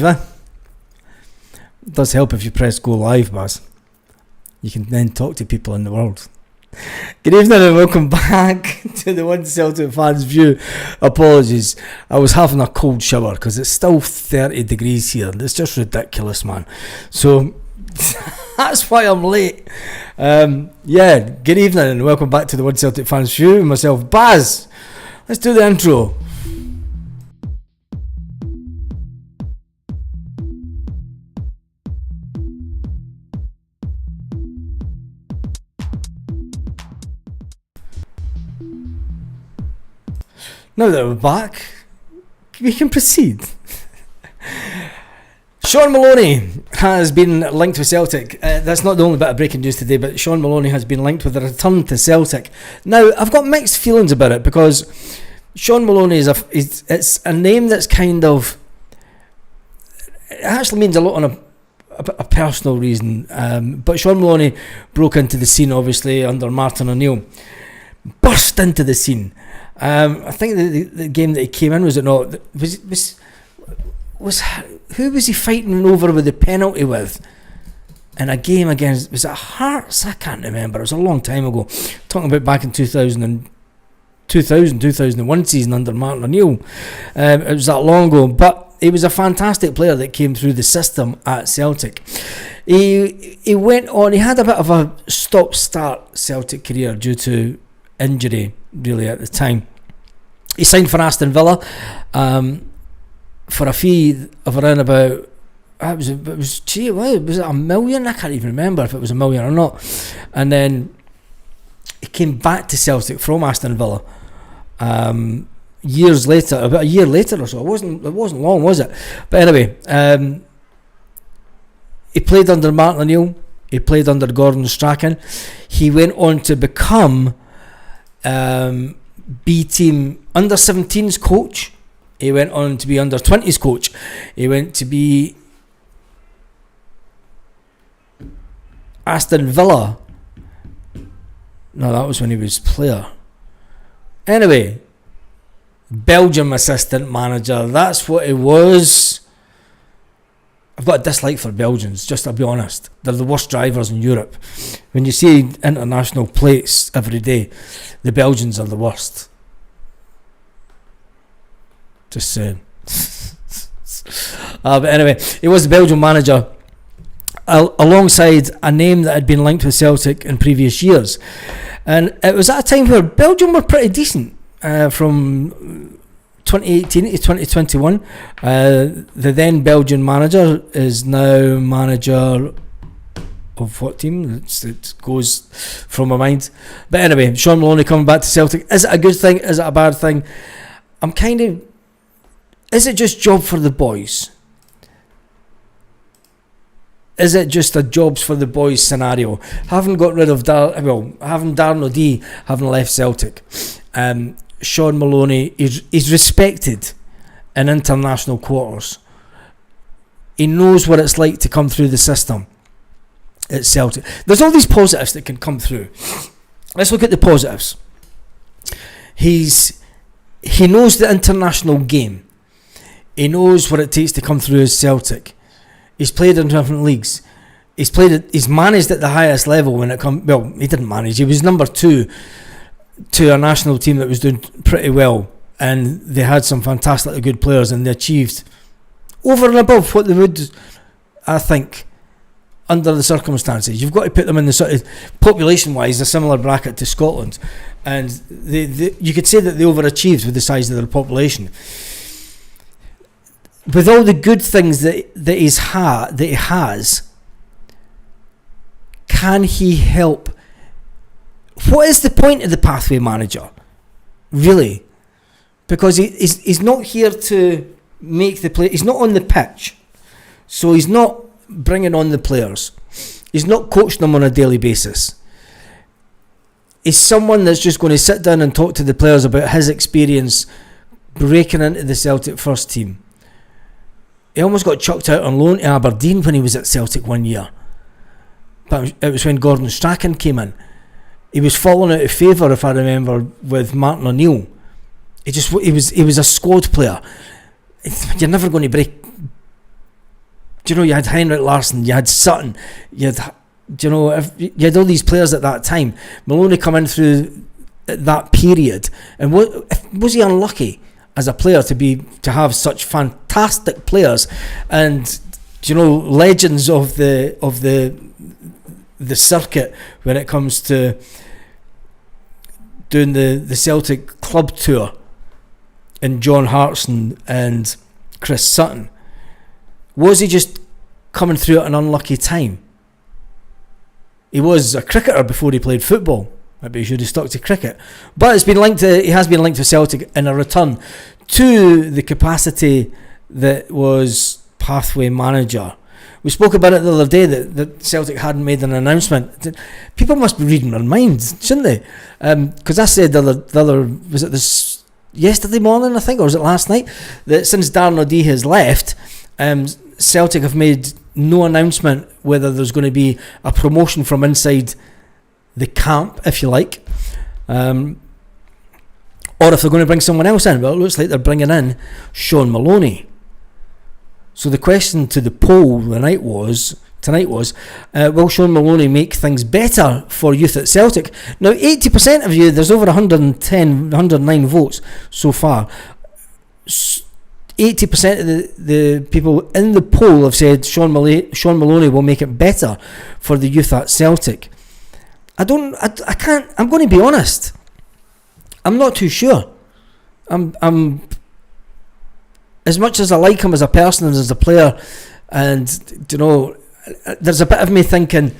It does help if you press go live, Baz. You can then talk to people in the world. Good evening and welcome back to the One Celtic Fans View. Apologies, I was having a cold shower because it's still 30 degrees here. It's just ridiculous, man. So that's why I'm late. Good evening and welcome back to the One Celtic Fans View. Myself, Baz. Let's do the intro. Now that we're back, we can proceed. Shawn Maloney has been linked with Celtic. That's not the only bit of breaking news today, but Shawn Maloney has been linked with a return to Celtic. Now, I've got mixed feelings about it because Shawn Maloney it's a name that's kind of... It actually means a lot on a personal reason. But Shawn Maloney broke into the scene, obviously, under Martin O'Neill. Burst into the scene. I think the game that he came in, was it not? Was who was he fighting over with the penalty with? In a game against, was it Hearts? I can't remember. It was a long time ago. Talking about back in 2001 season under Martin O'Neill. It was that long ago, but he was a fantastic player that came through the system at Celtic. He went on. He had a bit of a stop-start Celtic career due to injury, really, at the time. He signed for Aston Villa for a fee of around about, was it $1 million? I can't even remember if it was $1 million or not. And then he came back to Celtic from Aston Villa years later, about a year later or so. It wasn't long, was it? But anyway, he played under Martin O'Neill. He played under Gordon Strachan. He went on to become B-team under 17s coach. He went on to be under 20s coach. He went to be Aston Villa. No, that was when he was player. Anyway, Belgium assistant manager. That's what it was. I've got a dislike for Belgians, just to be honest. They're the worst drivers in Europe. When you see international plates every day, the Belgians are the worst. Just saying. But anyway, he was the Belgian manager alongside a name that had been linked with Celtic in previous years. And it was at a time where Belgium were pretty decent from 2018 to 2021. The then Belgian manager is now manager of what team? It goes from my mind. But anyway, Shawn Maloney coming back to Celtic. Is it a good thing? Is it a bad thing? I'm kind of... Is it just job for the boys? Is it just a jobs for the boys scenario? Having got rid of having Darren O'Dea having left Celtic, Shawn Maloney is respected in international quarters. He knows what it's like to come through the system at Celtic. There's all these positives that can come through. Let's look at the positives. He knows the international game. He knows what it takes to come through as Celtic. He's played in different leagues. He's managed at the highest level when it comes. Well, he didn't manage. He was number 2 to a national team that was doing pretty well, and they had some fantastically good players, and they achieved over and above what they would, I think, under the circumstances. You've got to put them in the sort of population-wise a similar bracket to Scotland, and you could say that they overachieved with the size of their population. With all the good things that he has, can he help? What is the point of the pathway manager, really? Because he's not here to make the play. He's not on the pitch, so he's not bringing on the players. He's not coaching them on a daily basis. He's someone that's just going to sit down and talk to the players about his experience breaking into the Celtic first team. He almost got chucked out on loan to Aberdeen when he was at Celtic one year, but it was when Gordon Strachan came in. He was falling out of favour, if I remember, with Martin O'Neill. He was a squad player. You're never going to you had Henrik Larsson, you had Sutton, you had you had all these players at that time. Maloney come in through that period, and was he unlucky as a player to have such fantastic players and legends of the circuit when it comes to doing the Celtic club tour, and John Hartson and Chris Sutton? Was he just coming through at an unlucky time? He was a cricketer before he played football. Maybe he should have stuck to cricket. But he has been linked to Celtic in a return to the capacity that was pathway manager. We spoke about it the other day that Celtic hadn't made an announcement. People must be reading their minds, shouldn't they? Because I said the other was it this yesterday morning, I think, or was it last night, that since Darren O'Dea has left, Celtic have made no announcement whether there's going to be a promotion from inside the camp, if you like, or if they're going to bring someone else in. Well, it looks like they're bringing in Shawn Maloney. So the question to the poll tonight was, will Shawn Maloney make things better for youth at Celtic? Now, 80% of you, there's over 109 votes so far. 80% of the people in the poll have said Shawn Maloney will make it better for the youth at Celtic. I can't, I'm going to be honest, I'm not too sure. I'm as much as I like him as a person and as a player, and there's a bit of me thinking,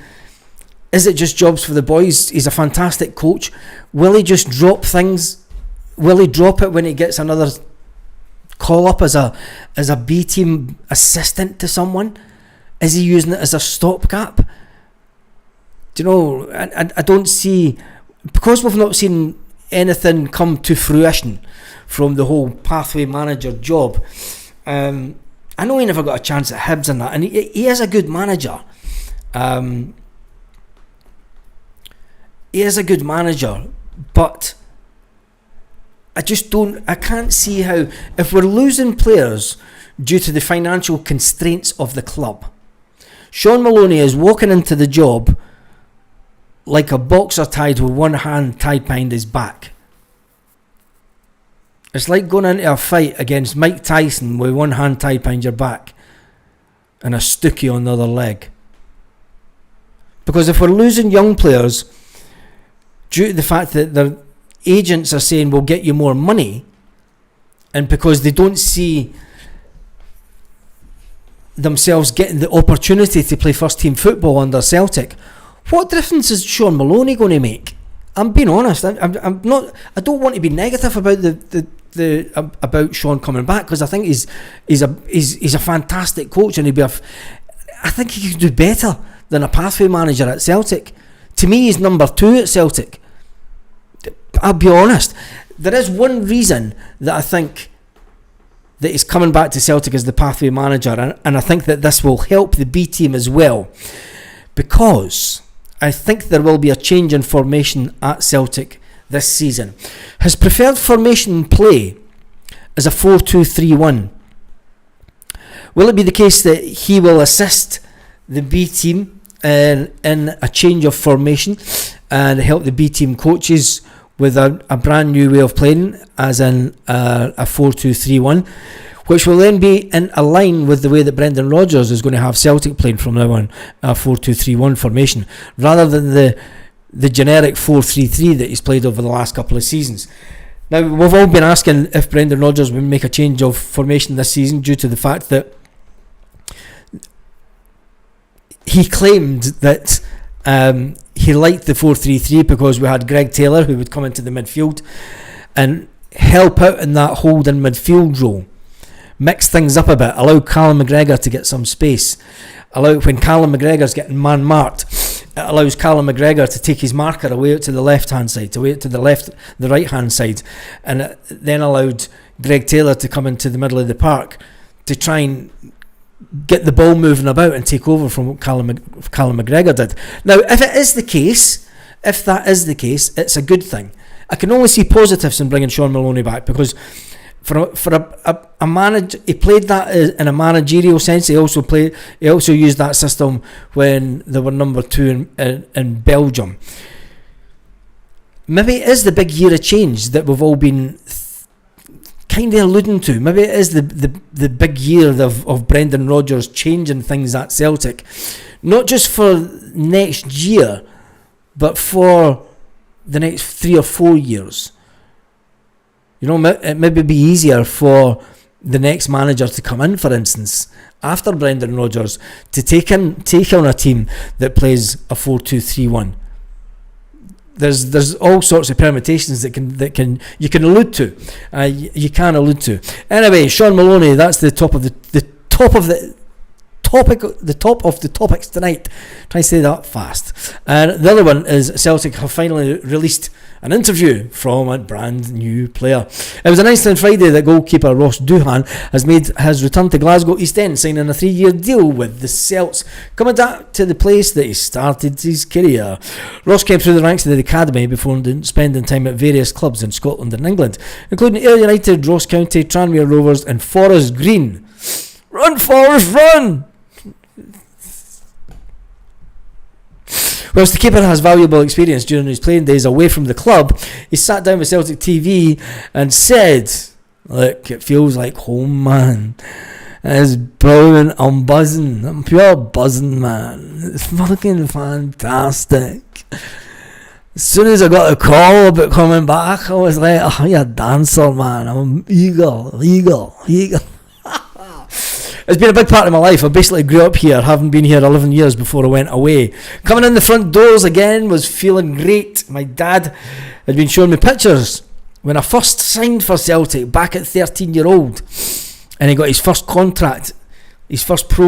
is it just jobs for the boys? He's a fantastic coach. Will he just drop things? Will he drop it when he gets another call up as a B-team assistant to someone? Is he using it as a stopgap? I don't see, because we've not seen anything come to fruition from the whole pathway manager job. I know he never got a chance at Hibs and that, and he is a good manager. He is a good manager, but I can't see how, if we're losing players due to the financial constraints of the club, Shawn Maloney is walking into the job like a boxer tied with one hand tied behind his back. It's like going into a fight against Mike Tyson with one hand tied behind your back and a stookie on the other leg. Because if we're losing young players due to the fact that their agents are saying we'll get you more money, and because they don't see themselves getting the opportunity to play first team football under Celtic, what difference is Shawn Maloney going to make? I'm being honest. I'm not. I don't want to be negative about about Shawn coming back, because I think he's a fantastic coach, and I think he could do better than a pathway manager at Celtic. To me, he's number 2 at Celtic. I'll be honest. There is one reason that I think that he's coming back to Celtic as the pathway manager, and I think that this will help the B team as well, because I think there will be a change in formation at Celtic this season. His preferred formation play is a 4-2-3-1. Will it be the case that he will assist the B team in a change of formation and help the B team coaches with a brand new way of playing, as in a 4-2-3-1, which will then be in a line with the way that Brendan Rodgers is going to have Celtic playing from now on, a 4-2-3-1 formation, rather than the generic 4-3-3 that he's played over the last couple of seasons. Now, we've all been asking if Brendan Rodgers will make a change of formation this season, due to the fact that he claimed that he liked the 4-3-3 because we had Greg Taylor, who would come into the midfield and help out in that holding midfield role, mix things up a bit, allow Callum McGregor to get some space, when Callum McGregor's getting man-marked, it allows Callum McGregor to take his marker away out to the left-hand side, away to the right-hand side, and it then allowed Greg Taylor to come into the middle of the park to try and get the ball moving about and take over from what Callum McGregor did. Now, if that is the case, it's a good thing. I can only see positives in bringing Shawn Maloney back, because for a manager, he played that in a managerial sense. He also used that system when they were number 2 in Belgium. Maybe it is the big year of change that we've all been kind of alluding to. Maybe it is the big year of Brendan Rodgers changing things at Celtic, not just for next year, but for the next 3 or 4 years. You know, it maybe be easier for the next manager to come in, for instance, after Brendan Rodgers, to take on a team that plays a 4-2-3-1. There's all sorts of permutations that you can allude to. You can allude to. Anyway, Shawn Maloney. That's the top of the topics tonight. Try and say that fast. And the other one is Celtic have finally released an interview from a brand new player. It was announced on Friday that goalkeeper Ross Duhan has returned to Glasgow East End, signing a 3-year deal with the Celts, coming back to the place that he started his career. Ross came through the ranks of the academy before spending time at various clubs in Scotland and England, including Ayr United, Ross County, Tranmere Rovers and Forest Green. Run, Forest, run! Whilst the keeper has valuable experience during his playing days away from the club, he sat down with Celtic TV and said, "Look, it feels like home, man. It's brilliant. I'm buzzing. I'm pure buzzing, man. It's fucking fantastic." As soon as I got a call about coming back, I was like, "Oh, you're a dancer, man. I'm eager." It's been a big part of my life. I basically grew up here, having been here 11 years before I went away. Coming in the front doors again was feeling great. My dad had been showing me pictures when I first signed for Celtic back at 13-year-old, and he got his first pro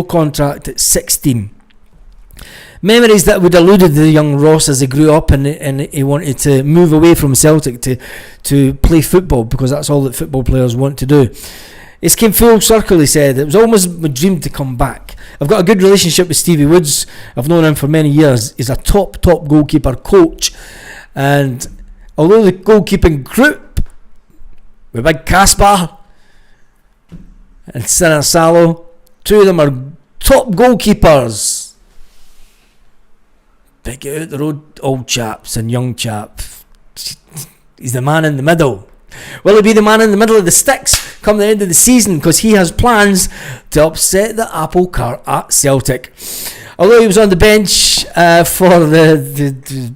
contract at 16. Memories that would eluded the young Ross as he grew up, and he wanted to move away from Celtic to play football, because that's all that football players want to do. It came full circle, he said. It was almost my dream to come back. I've got a good relationship with Stevie Woods. I've known him for many years. He's a top goalkeeper coach. And although the goalkeeping group, with Big Caspar and Sinasalo, 2 of them are top goalkeepers. Big out the road old chaps and young chaps. He's the man in the middle. Will he be the man in the middle of the sticks come the end of the season? Because he has plans to upset the apple cart at Celtic. Although he was on the bench for the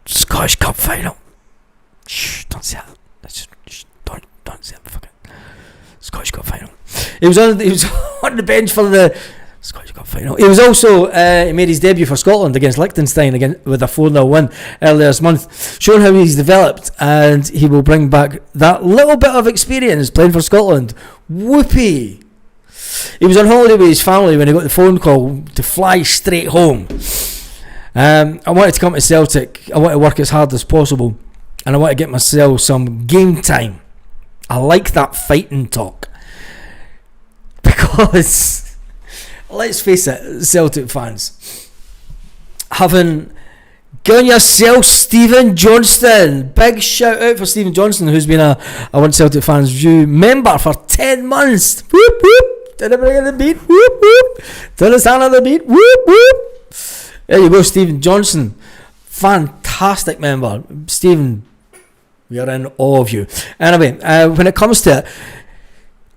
Scottish Cup final. Shh, don't say that. Don't say that. Fucking Scottish Cup final. He was on the bench for the Scottish Cup final. He was also he made his debut for Scotland against Liechtenstein with a 4-0 win earlier this month, showing how he's developed, and he will bring back that little bit of experience playing for Scotland. Whoopee! He was on holiday with his family when he got the phone call to fly straight home. I wanted to come to Celtic. I want to work as hard as possible, and I want to get myself some game time. I like that fighting talk, because let's face it, Celtic fans, having given yourself Stephen Johnston. Big shout out for Stephen Johnston, who's been a One Celtic Fans View member for 10 months. Whoop whoop. To the bring of the beat. Whoop whoop. To the sound of the beat. Whoop whoop. There you go, Stephen Johnston. Fantastic member. Stephen, we are in awe of you. Anyway, when it comes to it,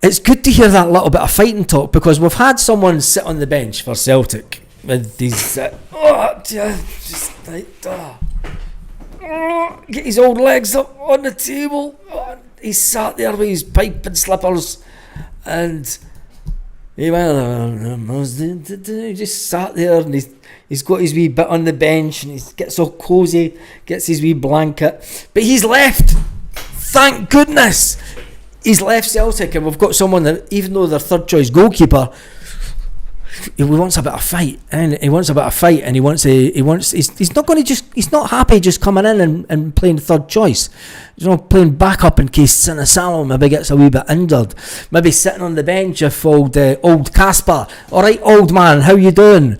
it's good to hear that little bit of fighting talk, because we've had someone sit on the bench for Celtic with these get his old legs up on the table. He sat there with his pipe and slippers, and he just sat there, and he's got his wee bit on the bench, and he gets all cosy, gets his wee blanket. But he's left. Thank goodness. He's left Celtic, and we've got someone that, even though they're third choice goalkeeper, he wants a bit of fight, and he's not happy just coming in and playing third choice. You know, playing backup in case Sinasalo maybe gets a wee bit injured, maybe sitting on the bench if old Caspar. Alright, old man, how you doing?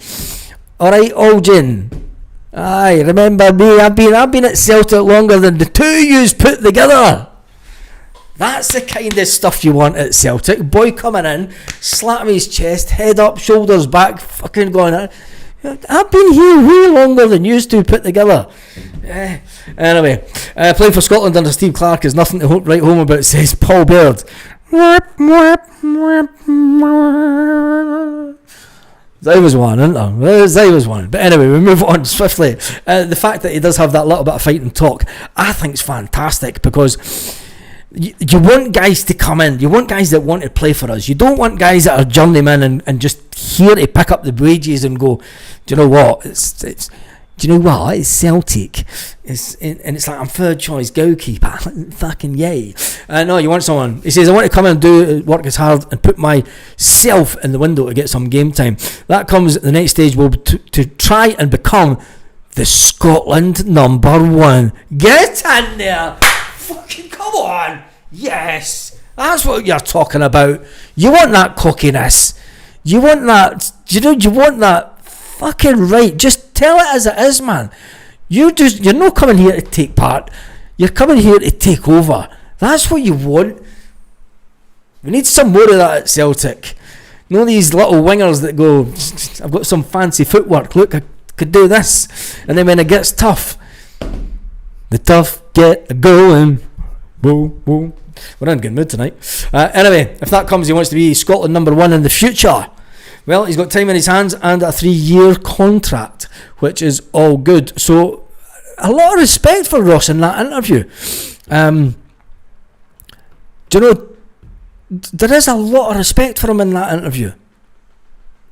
Alright, old Jin. Aye, remember me, I've been at Celtic longer than the two yous put together. That's the kind of stuff you want at Celtic. Boy coming in, slapping his chest, head up, shoulders back, fucking going, I've been here way longer than you two put together. Anyway, playing for Scotland under Steve Clarke is nothing to write home about, says Paul Baird. They was one, isn't there? They was one. But anyway, we move on swiftly. The fact that he does have that little bit of fight and talk, I think is fantastic, because you want guys to come in. You want guys that want to play for us. You don't want guys that are journeymen and just here to pick up the wages and go, do you know what? Do you know what? It's Celtic. It's like, I'm third choice goalkeeper. Fucking yay. No, you want someone. He says, I want to come in and work as hard and put myself in the window to get some game time. That comes at the next stage will be to try and become the Scotland number one. Get in there. Fucking come on. Yes. That's what you're talking about. You want that cockiness. You want that, you want that fucking right. Just tell it as it is, man. You're not coming here to take part. You're coming here to take over. That's what you want. We need some more of that at Celtic. You know these little wingers that go, I've got some fancy footwork. Look, I could do this. And then when it gets tough, the tough get going. Whoa, whoa. We're in a good mood tonight. Anyway, if that comes, he wants to be Scotland number one in the future. Well, he's got time in his hands and a 3-year contract, which is all good. So, a lot of respect for Ross in that interview. Do you know, there is a lot of respect for him in that interview.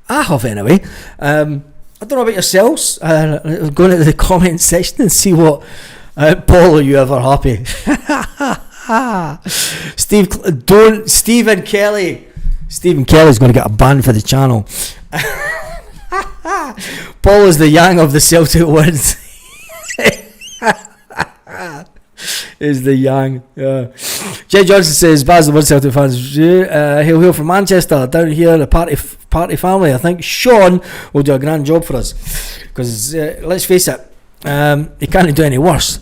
I have, anyway. I don't know about yourselves. Going into the comment section and see what... Paul, are you ever happy? Stephen Kelly. Stephen Kelly's going to get a ban for the channel. Paul is the yang of the Celtic words. Is the yang. Jay Johnson says, Baz the Word Celtic fans, hail from Manchester, down here, the party family. I think Shawn will do a grand job for us, because let's face it, he can't do any worse.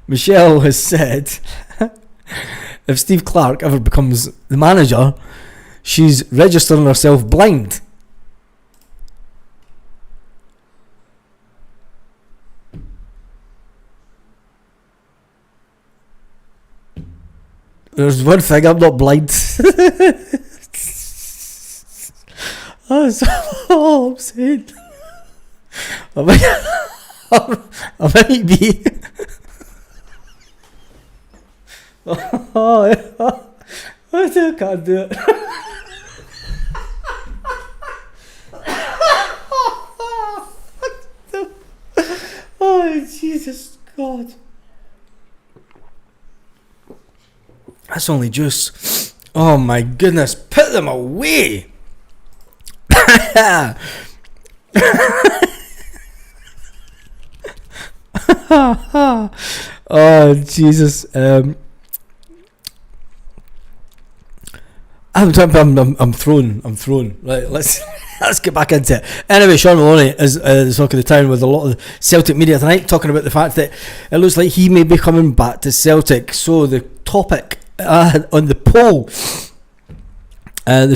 Michelle has said, if Steve Clarke ever becomes the manager, she's registering herself blind. There's one thing, I'm not blind. That's all I'm saying. I might be. I can't do it. Oh, Jesus God. That's only juice. Oh my goodness, put them away. Oh Jesus. I'm thrown. Right, let's get back into it. Anyway, Shawn Maloney is the talk of the town with a lot of Celtic media tonight, talking about the fact that it looks like he may be coming back to Celtic. So the topic on the poll, the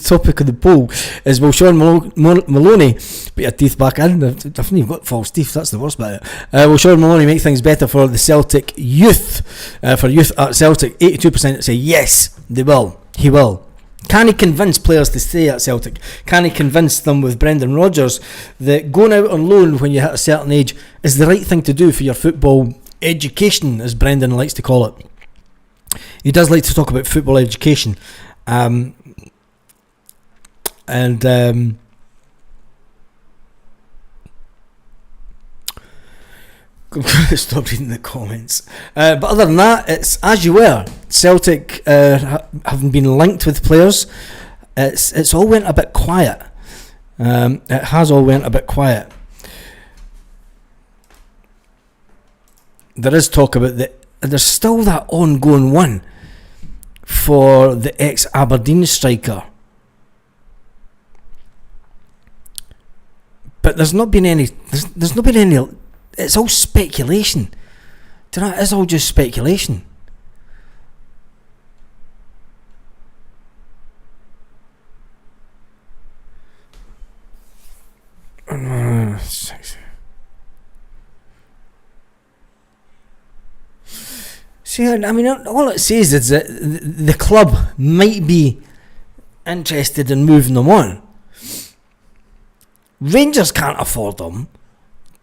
topic of the poll is, will Shawn Maloney put your teeth back in? I've not even got false teeth, that's the worst bit. Will Shawn Maloney make things better for the Celtic youth? For youth at Celtic, 82% say yes, they will. He will. Can he convince players to stay at Celtic? Can he convince them with Brendan Rodgers that going out on loan when you hit a certain age is the right thing to do for your football education, as Brendan likes to call it? He does like to talk about football education. I'm going to stop reading the comments. But other than that, it's as you were. Celtic haven't been linked with players. It's all went a bit quiet. It has all went a bit quiet. There is talk about there's still that ongoing one for the ex-Aberdeen striker, but there's not been any it's all speculation. Do you know, it's all just speculation. See, I mean, all it says is that the club might be interested in moving them on. Rangers can't afford them,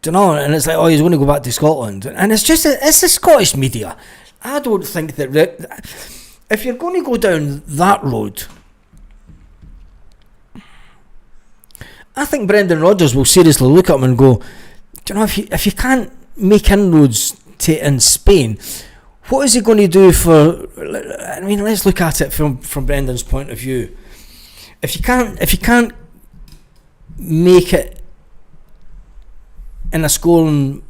do you know? And it's like, oh, he's going to go back to Scotland, and it's the Scottish media. I don't think that if you're going to go down that road, I think Brendan Rodgers will seriously look at him and go, do you know, if you can't make inroads in Spain, what is he going to do for? I mean, let's look at it from Brendan's point of view. If you can't make it in a scoring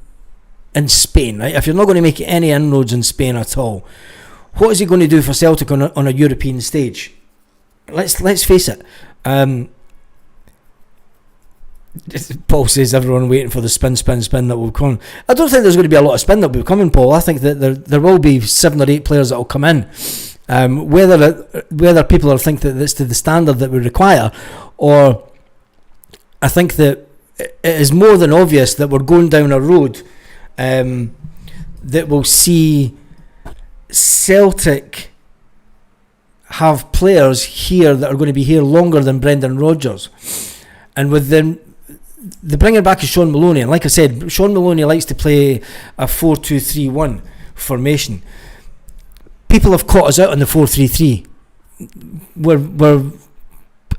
in Spain, right? If you're not going to make any inroads in Spain at all, what is he going to do for Celtic on a European stage? Let's face it. Paul says everyone waiting for the spin that will come. I don't think there's going to be a lot of spin that will be coming, Paul. I think that there will be 7 or 8 players that will come in. Whether people think that it's to the standard that we require, or I think that it is more than obvious that we're going down a road that will see Celtic have players here that are going to be here longer than Brendan Rodgers. And with the bringing back of Shawn Maloney, and like I said, Shawn Maloney likes to play a 4-2-3-1 formation. People have caught us out on the 4-3-3.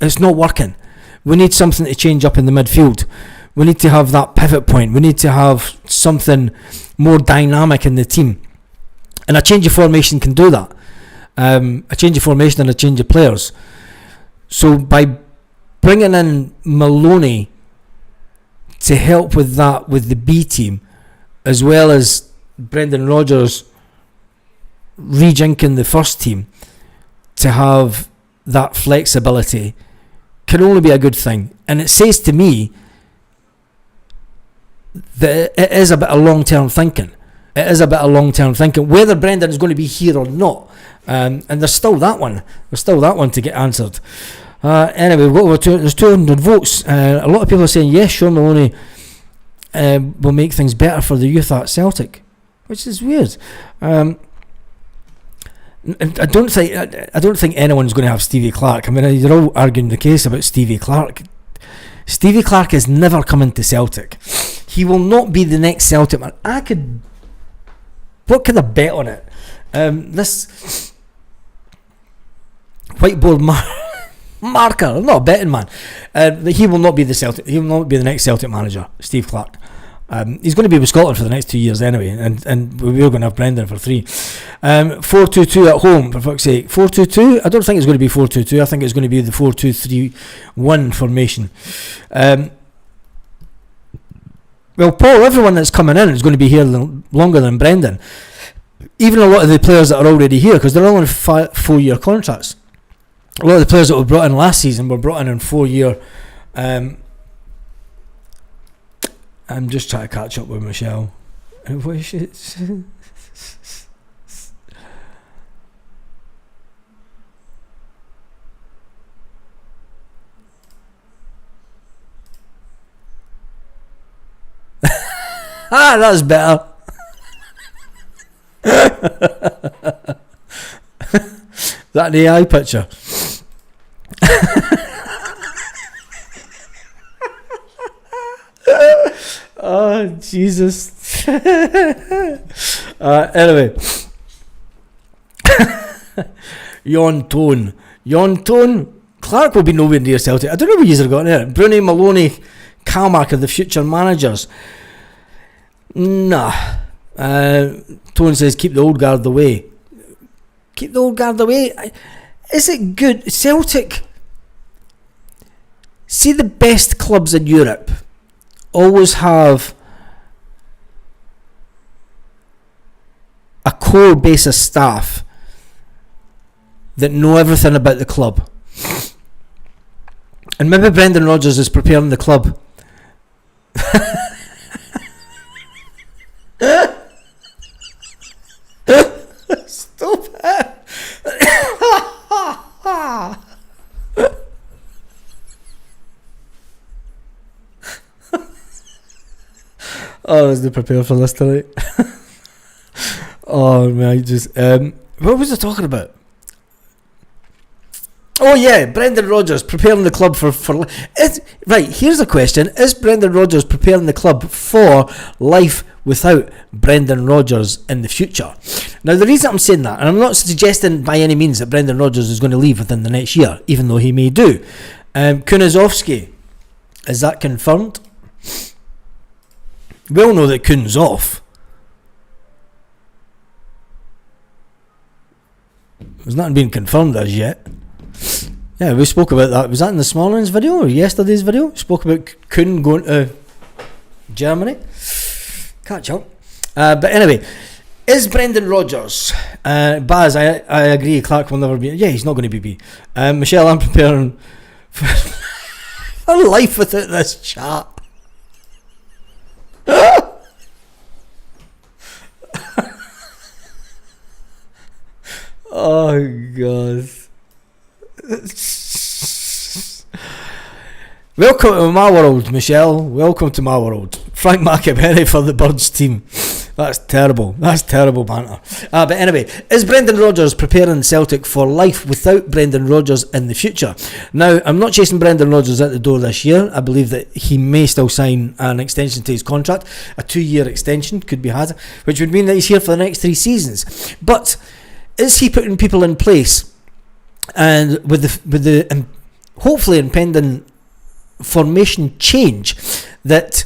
It's not working. We need something to change up in the midfield. We need to have that pivot point. We need to have something more dynamic in the team. And a change of formation can do that. A change of formation and a change of players. So by bringing in Maloney to help with that, with the B team, as well as Brendan Rodgers rejinking the first team, to have that flexibility can only be a good thing. And it says to me that it is a bit of long-term thinking. It is a bit of long-term thinking, whether Brendan is going to be here or not. And there's still that one. There's still that one to get answered. Anyway, we've got over there's 200 votes. A lot of people are saying yes, Shawn Maloney will make things better for the youth at Celtic, which is weird. I don't think anyone's going to have Stevie Clarke. I mean, you're all arguing the case about Stevie Clarke. Stevie Clarke is never coming to Celtic. He will not be the next Celtic man. What could I bet on it? This whiteboard marker. I'm not a betting man. He will not be the Celtic. He will not be the next Celtic manager, Steve Clarke. He's going to be with Scotland for the next 2 years anyway, and we're going to have Brendan for 3. 4-2-2 at home, for fuck's sake. 4-2-2? I don't think it's going to be 4-2-2. I think it's going to be the 4-2-3-1 formation. Well, Paul, everyone that's coming in is going to be here longer than Brendan. Even a lot of the players that are already here, because they're all on 4-year contracts. A lot of the players that were brought in last season were brought in 4-year. I'm just trying to catch up with Michelle. What is it? That's better. That an AI picture? Oh, Jesus. Anyway. Yon Tone. Clark will be nowhere near Celtic. I don't know what you've got there. Bruni, Maloney, Calmark are the future managers. Nah. Tone says keep the old guard away. Keep the old guard away. Is it good? Celtic, see, the best clubs in Europe always have a core base of staff that know everything about the club. And maybe Brendan Rodgers is preparing the club I wasn't prepared for this tonight. Oh man, what was I talking about? Oh yeah, Brendan Rodgers preparing the club for right, here's a question. Is Brendan Rodgers preparing the club for life without Brendan Rodgers in the future? Now the reason I'm saying that, and I'm not suggesting by any means that Brendan Rodgers is going to leave within the next year, even though he may do. Kunisovski, is that confirmed? We all know that Kuhn's off. There's nothing been confirmed as yet. Yeah, we spoke about that. Was that in this morning's video or yesterday's video? We spoke about Kuhn going to Germany. Catch up. But anyway, is Brendan Rodgers, Baz, I agree, Clark will never be, yeah, he's not going to be B. Michelle, I'm preparing for life without this chat. Oh God. Welcome to my world, Michelle. Welcome to my world. Frank McAvenny for the Birds team. That's terrible. That's terrible banter. But anyway, is Brendan Rodgers preparing Celtic for life without Brendan Rodgers in the future? Now, I'm not chasing Brendan Rodgers at the door this year. I believe that he may still sign an extension to his contract. A 2-year extension could be had, which would mean that he's here for the next 3 seasons. But is he putting people in place, and with the hopefully impending formation change, that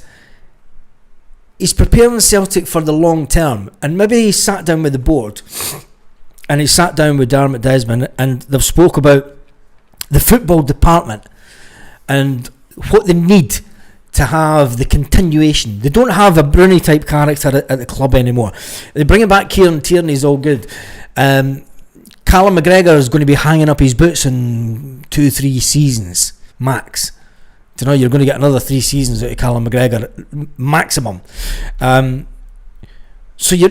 he's preparing Celtic for the long term? And maybe he sat down with the board and he sat down with Dermot Desmond and they've spoke about the football department and what they need to have the continuation. They don't have a Bruni type character at the club anymore. They're bringing back Kieran Tierney's all good. Callum McGregor is going to be hanging up his boots in 2-3 seasons max. You know, you're going to get another 3 seasons out of Callum McGregor maximum. So you're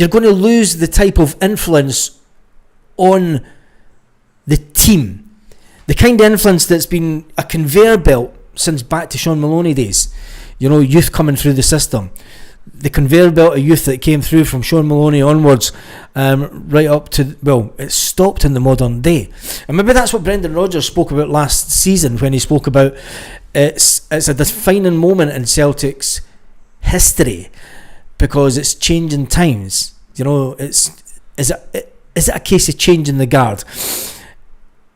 going to lose the type of influence on the team, the kind of influence that's been a conveyor belt since back to Shawn Maloney days. You know, youth coming through the system, the conveyor belt of youth that came through from Shawn Maloney onwards, right up to, well, it stopped in the modern day. And maybe that's what Brendan Rodgers spoke about last season when he spoke about it's a defining moment in Celtic's history because it's changing times. You know, is it a case of changing the guard?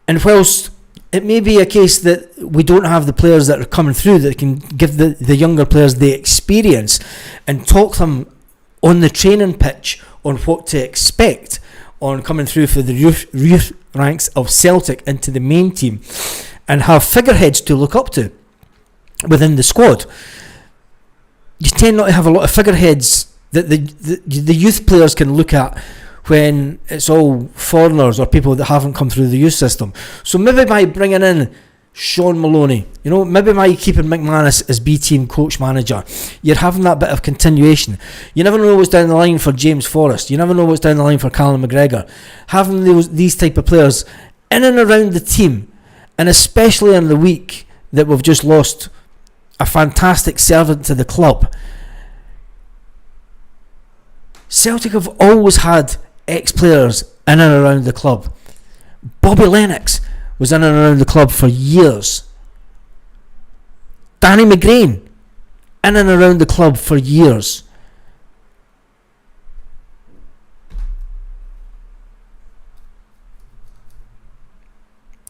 And whilst it may be a case that we don't have the players that are coming through that can give the younger players the experience and talk them on the training pitch on what to expect on coming through for the youth ranks of Celtic into the main team and have figureheads to look up to within the squad. You tend not to have a lot of figureheads that the youth players can look at when it's all foreigners or people that haven't come through the youth system. So maybe by bringing in Shawn Maloney, you know, maybe by keeping McManus as B-team coach manager, you're having that bit of continuation. You never know what's down the line for James Forrest. You never know what's down the line for Callum McGregor. Having these type of players in and around the team, and especially in the week that we've just lost a fantastic servant to the club. Celtic have always had ex-players in and around the club. Bobby Lennox was in and around the club for years. Danny McGrain in and around the club for years.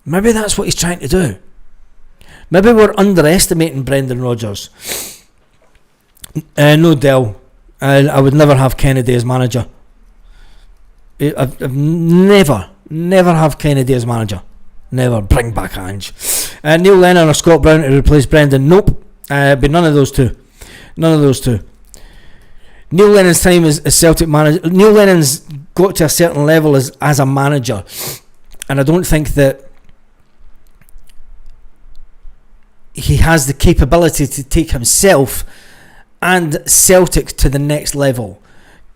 Maybe that's what he's trying to do. Maybe we're underestimating Brendan Rodgers. No Dell. I would never have Kennedy as manager. I've never have Kennedy as manager. Never. Bring back Ange. Neil Lennon or Scott Brown to replace Brendan. Nope. But none of those two. Neil Lennon's time as Celtic manager. Neil Lennon's got to a certain level as a manager, and I don't think that he has the capability to take himself and Celtic to the next level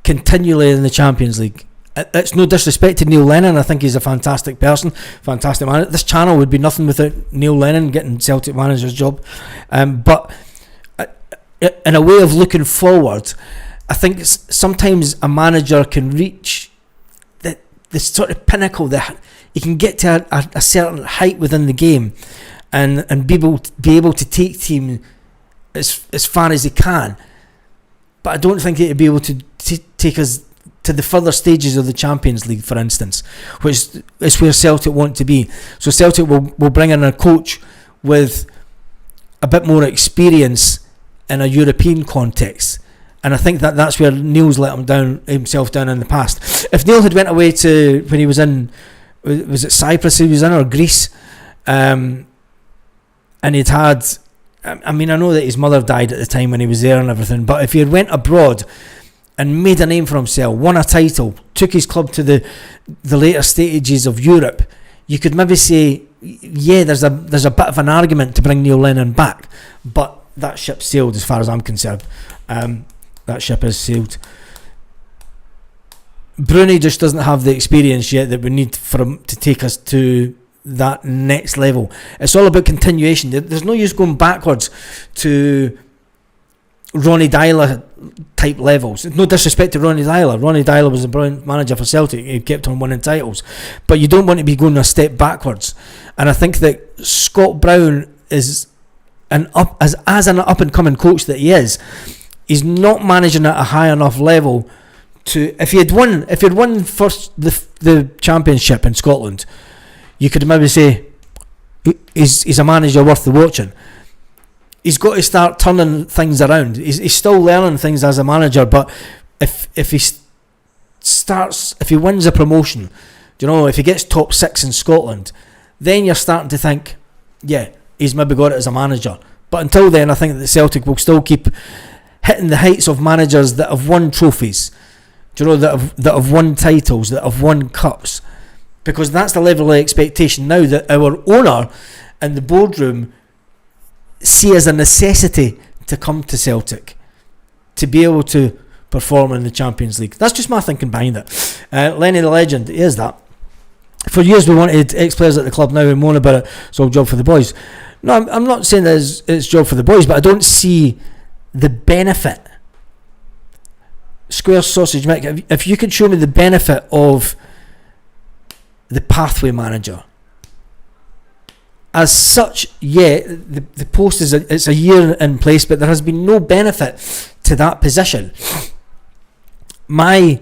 continually in the Champions League. It's no disrespect to Neil Lennon. I think he's a fantastic person, fantastic man. This channel would be nothing without Neil Lennon getting Celtic manager's job. But in a way of looking forward, I think sometimes a manager can reach the sort of pinnacle that he can get to a certain height within the game, and be able to take team as far as he can. But I don't think he'd be able to take us to the further stages of the Champions League, for instance, which is where Celtic want to be. So Celtic will bring in a coach with a bit more experience in a European context. And I think that's where Neil's let himself down in the past. If Neil had went away to when he was in, was it Cyprus he was in, or Greece, and he'd had, I mean, I know that his mother died at the time when he was there and everything, but if he had went abroad and made a name for himself, won a title, took his club to the later stages of Europe, you could maybe say, yeah, there's a bit of an argument to bring Neil Lennon back, but that ship sailed as far as I'm concerned. That ship has sailed. Bruni just doesn't have the experience yet that we need for him to take us to that next level. It's all about continuation. There's no use going backwards to Ronnie Dyler type levels. No disrespect to Ronnie Dyler. Ronnie Dyler was a brilliant manager for Celtic. He kept on winning titles, but you don't want to be going a step backwards. And I think that Scott Brown is an up and coming coach that he is. He's not managing at a high enough level to. If he had won first the championship in Scotland, you could maybe say he's a manager worth the watching. He's got to start turning things around. He's still learning things as a manager, but if he wins a promotion, if he gets top 6 in Scotland, then you're starting to think, yeah, he's maybe got it as a manager. But until then, I think that Celtic will still keep hitting the heights of managers that have won trophies, that have won titles, that have won cups, because that's the level of expectation now that our owner and the boardroom see as a necessity to come to Celtic, to be able to perform in the Champions League. That's just my thinking behind it. Lenny the Legend, he is that. For years we wanted ex-players at the club, now we moan about it, it's all job for the boys. No, I'm not saying that it's job for the boys, but I don't see the benefit. Square Sausage Mick, if you could show me the benefit of the pathway manager. As such, yeah, the post it's a year in place, but there has been no benefit to that position. My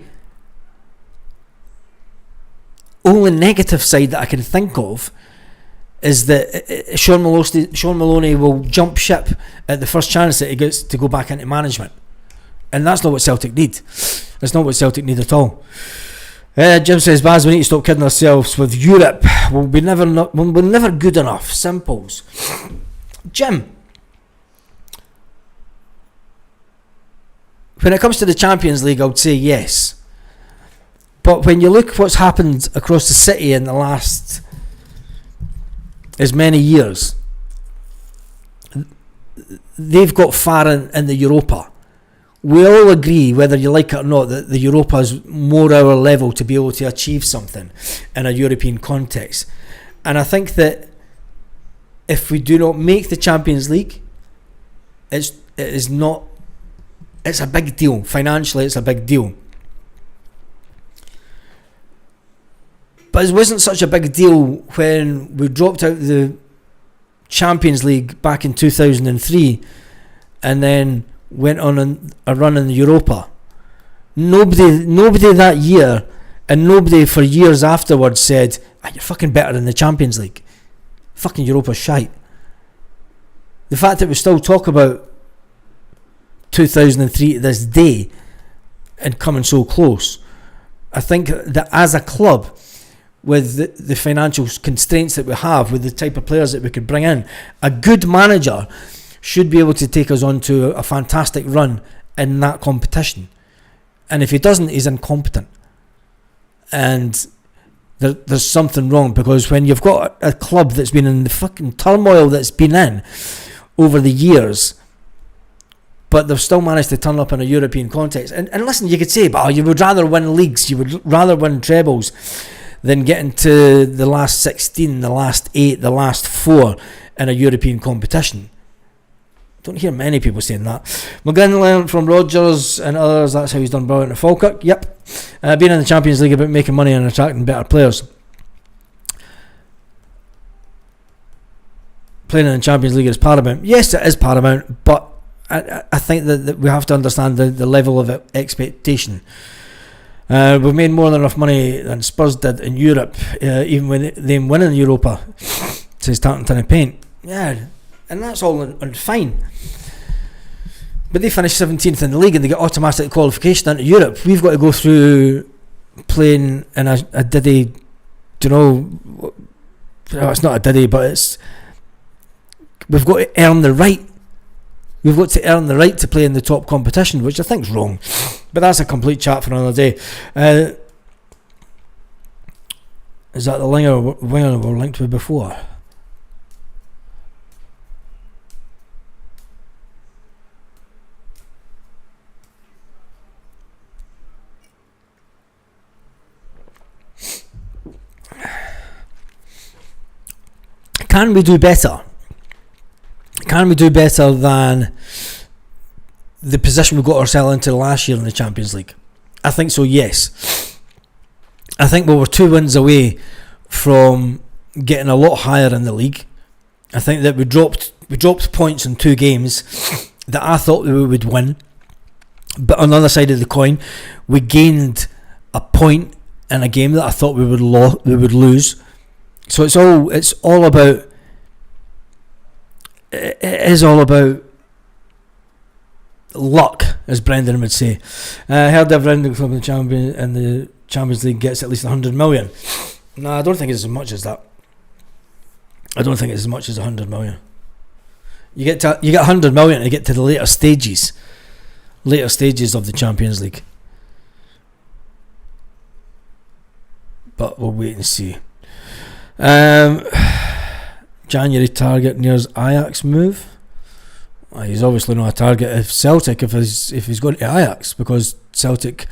only negative side that I can think of is that Shawn Maloney will jump ship at the first chance that he gets to go back into management, and that's not what Celtic need. That's not what Celtic need at all. Jim says, Baz, we need to stop kidding ourselves with Europe. We're never good enough. Simples. Jim, when it comes to the Champions League, I would say yes. But when you look what's happened across the city in the last as many years, they've got far in the Europa. We all agree, whether you like it or not, that the Europa is more our level to be able to achieve something in a European context. And I think that if we do not make the Champions League, it's a big deal. Financially, it's a big deal. But it wasn't such a big deal when we dropped out the Champions League back in 2003 and then went on a run in the Europa. Nobody that year, and nobody for years afterwards said, you're fucking better than the Champions League. Fucking Europa's shite. The fact that we still talk about 2003 to this day and coming so close, I think that as a club, with the financial constraints that we have, with the type of players that we could bring in, a good manager should be able to take us on to a fantastic run in that competition. And if he doesn't, he's incompetent. And there's something wrong, because when you've got a club that's been in the fucking turmoil that's been in over the years, but they've still managed to turn up in a European context. And listen, you could say, you would rather win leagues, you would rather win trebles than get into the last 16, the last 8, the last 4 in a European competition. Don't hear many people saying that. McGinn learned from Rodgers and others. That's how he's done brilliant at Falkirk. Yep. Being in the Champions League about making money and attracting better players. Playing in the Champions League is paramount. Yes, it is paramount, but I think that we have to understand the level of expectation. We've made more than enough money than Spurs did in Europe, even when they winning Europa, says Tartan and Paint. Yeah, and that's all fine. But they finished 17th in the league and they get automatic qualification into Europe. We've got to go through playing in a diddy, no, it's not a diddy, but we've got to earn the right. We've got to earn the right to play in the top competition, which I think is wrong. But that's a complete chat for another day. Is that the winger we're linked with before? Can we do better? Can we do better than the position we got ourselves into last year in the Champions League? I think so, yes. I think we were 2 wins away from getting a lot higher in the league. I think that we dropped points in 2 games that I thought we would win. But on the other side of the coin, we gained a point in a game that I thought we would lose. So it's all about. It is all about luck, as Brendan would say. Heard every Indian club in the Champions League gets at least 100 million. No, I don't think it's as much as that. I don't think it's as much as 100 million. You get 100 million to get to the later stages of the Champions League. But we'll wait and see. January target nears Ajax move. Well, he's obviously not a target of Celtic if he's going to Ajax, because Celtic.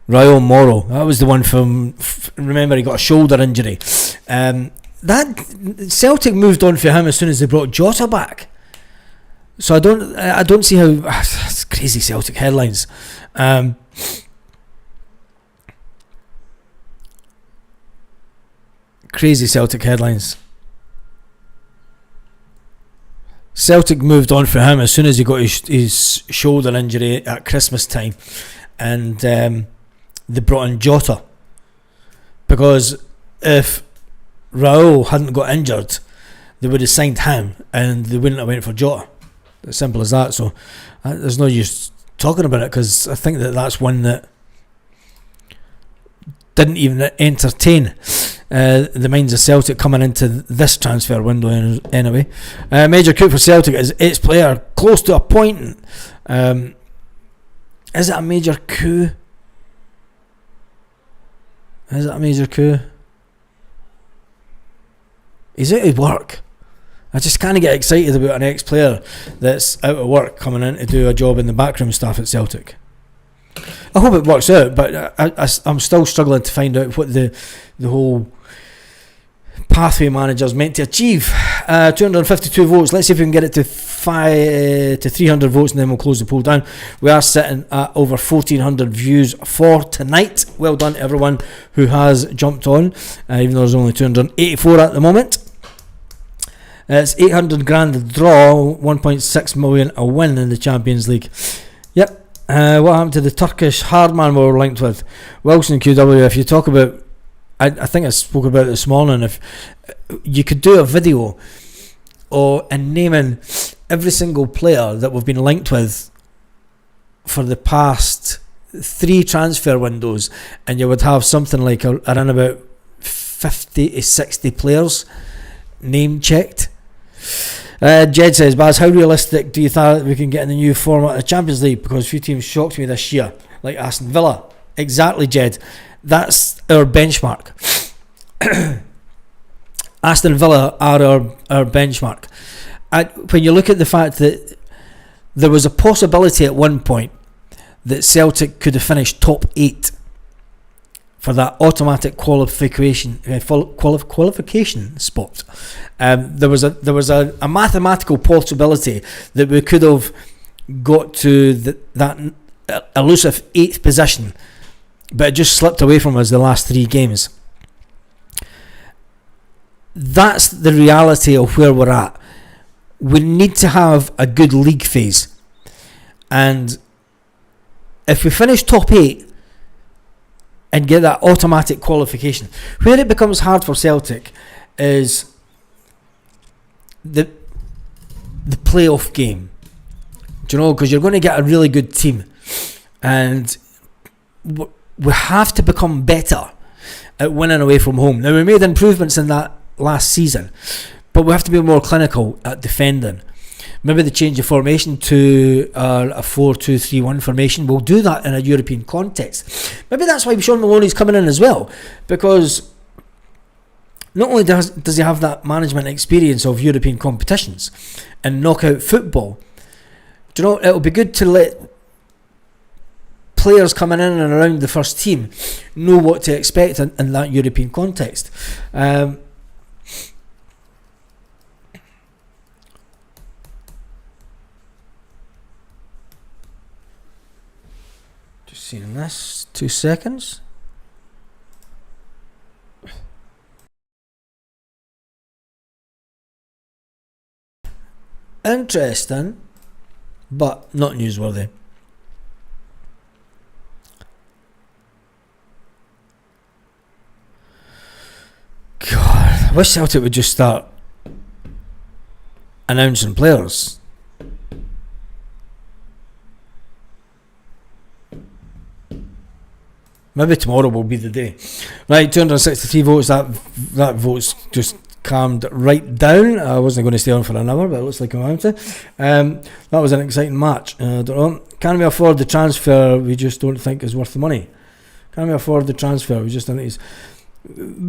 Raul Moro, that was the one from. Remember, he got a shoulder injury. That Celtic moved on for him as soon as they brought Jota back. So I don't see how. It's crazy Celtic headlines. Crazy Celtic headlines. Celtic moved on for him as soon as he got his shoulder injury at Christmas time, and they brought in Jota, because if Raul hadn't got injured, they would have signed him and they wouldn't have went for Jota. As simple as that. So there's no use talking about it, because I think that's one that didn't even entertain the minds of Celtic coming into this transfer window anyway. Major coup for Celtic is its player close to appointing. Is it a major coup? Is it a major coup? He's out of work. I just can't get excited about an ex-player that's out of work coming in to do a job in the backroom staff at Celtic. I hope it works out, but I'm still struggling to find out what the whole pathway manager's meant to achieve. 252 votes. Let's see if we can get it to 300 votes, and then we'll close the poll down. We are sitting at over 1,400 views for tonight. Well done to everyone who has jumped on, even though there's only 284 at the moment. It's 800 grand a draw, 1.6 million a win in the Champions League. Yep. What happened to the Turkish hardman we were linked with? Wilson QW, if you talk about, I think I spoke about it this morning, if you could do a video and naming every single player that we've been linked with for the past 3 transfer windows, and you would have something like around about 50 to 60 players name checked. Jed says, Baz, how realistic do you think we can get in the new format of the Champions League? Because a few teams shocked me this year, like Aston Villa. Exactly, Jed. That's our benchmark. Aston Villa are our benchmark. When you look at the fact that there was a possibility at one point that Celtic could have finished top 8 for that automatic qualification spot. There was a mathematical possibility that we could have got to that elusive 8th position, but it just slipped away from us the last 3 games. That's the reality of where we're at. We need to have a good league phase, and if we finish top 8 and get that automatic qualification, where it becomes hard for Celtic is the playoff game. Do you know, because you're going to get a really good team, and we have to become better at winning away from home. Now, we made improvements in that last season, but we have to be more clinical at defending. Maybe they change the formation to a 4-2-3-1 formation. We'll do that in a European context. Maybe that's why Shawn Maloney's coming in as well, because not only does he have that management experience of European competitions and knockout football, do you know, it'll be good to let players coming in and around the first team know what to expect in that European context. Just seeing this, 2 seconds. Interesting, but not newsworthy. God, I wish Celtic would just start announcing players. Maybe tomorrow will be the day. Right, 263 votes. That vote's just calmed right down. I wasn't going to stay on for an hour, but it looks like I'm going to. That was an exciting match. I don't know. Can we afford the transfer? We just don't think is worth the money. Can we afford the transfer? We just don't think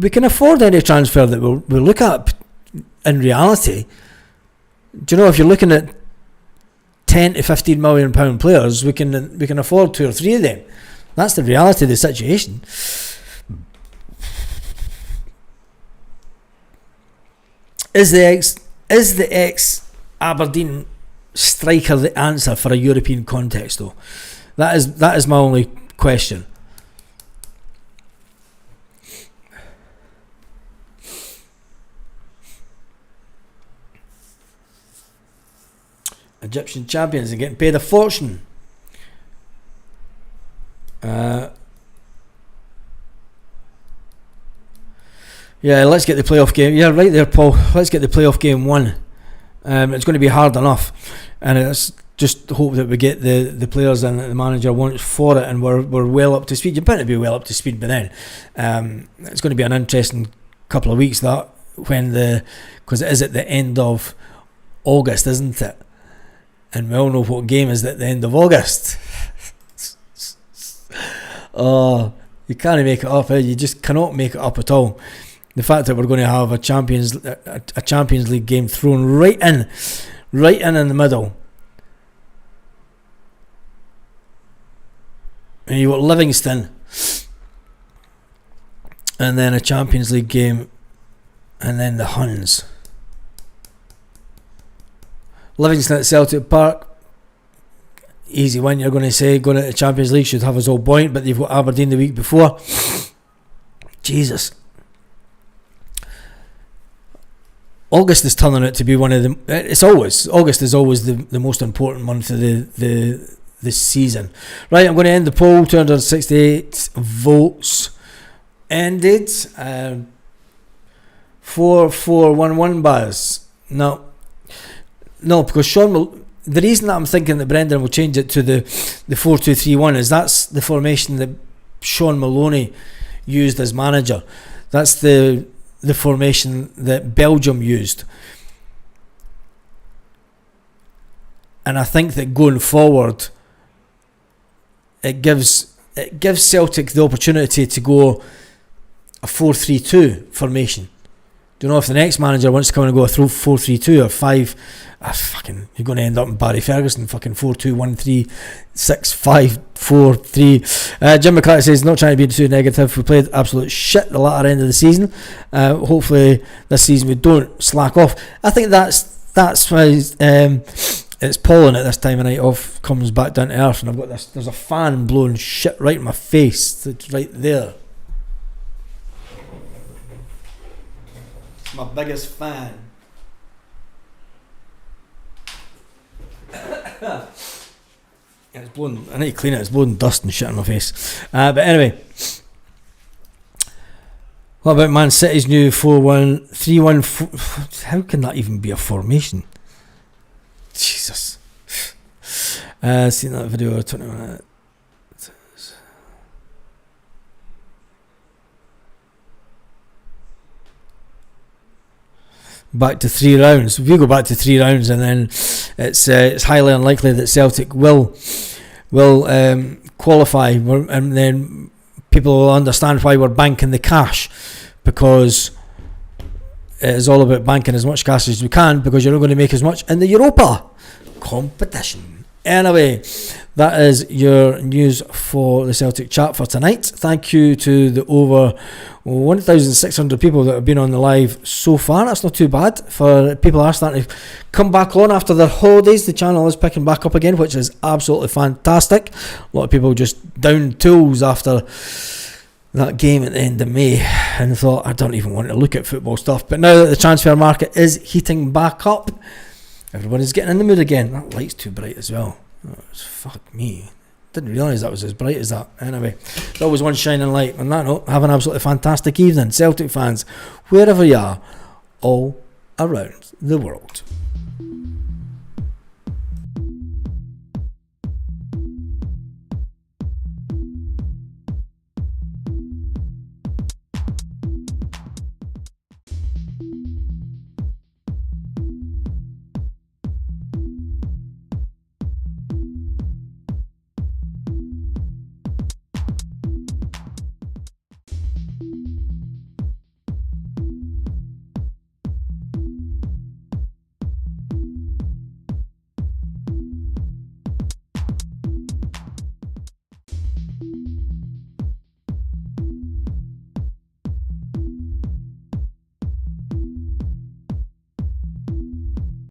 we can afford any transfer that we'll look at in reality. Do you know, if you're looking at 10 to 15 million pound players, we can afford 2 or 3 of them. That's the reality of the situation. Is the ex Aberdeen striker the answer for a European context, though? That is my only question. Egyptian champions are getting paid a fortune. Yeah, let's get the playoff game. Yeah, right there, Paul. Let's get the playoff game won. It's going to be hard enough, and it's just hope that we get the players and the manager wants for it, and we're well up to speed. You're bound to be well up to speed by then. It's going to be an interesting couple of weeks, that, because it is at the end of August, isn't it? And we all know what game is at the end of August. Oh, you can't make it up. You just cannot make it up at all. The fact that we're going to have a Champions League game thrown right in the middle. And you got Livingston, and then a Champions League game, and then the Huns. Livingston at Celtic Park, easy win, you're going to say. Going into the Champions League should have us all buoyant, but they've got Aberdeen the week before. Jesus. August is turning out to be one of the. August is always the most important month of the season. Right, I'm going to end the poll. 268 votes ended. 4-4-1-1 Baz. No, because Shawn. The reason that I'm thinking that Brendan will change it to the 4-2-3-1 is that's the formation that Shawn Maloney used as manager. That's the formation that Belgium used. And I think that going forward, it gives Celtic the opportunity to go a 4-3-2 formation. Don't know if the next manager wants to come and go a 4-3-2 or You're going to end up in Barry Ferguson, fucking 4-2-1-3-6-5-4-3. Jim McCarthy says, not trying to be too negative, we played absolute shit the latter end of the season. Hopefully this season we don't slack off. I think that's why it's pollen at this time of night off comes back down to earth, and I've got there's a fan blowing shit right in my face. It's right there. It's my biggest fan. It's blowing, I need to clean it, it's blowing dust and shit in my face. But anyway, what about Man City's new 4-1-3-1? How can that even be a formation? Jesus. Seen that video 20 minutes. Back to 3 rounds. If you go back to 3 rounds, and then it's highly unlikely that Celtic will qualify, and then people will understand why we're banking the cash, because it is all about banking as much cash as we can, because you're not going to make as much in the Europa competition. Anyway, that is your news for the Celtic chat for tonight. Thank you to the over 1,600 people that have been on the live so far. That's not too bad. For people are starting to come back on after their holidays. The channel is picking back up again, which is absolutely fantastic. A lot of people just down tools after that game at the end of May and thought, I don't even want to look at football stuff. But now that the transfer market is heating back up, everyone is getting in the mood again. That light's too bright as well. Oh, fuck me. Didn't realise that was as bright as that. Anyway, it's always one shining light. On that note, have an absolutely fantastic evening, Celtic fans, wherever you are, all around the world.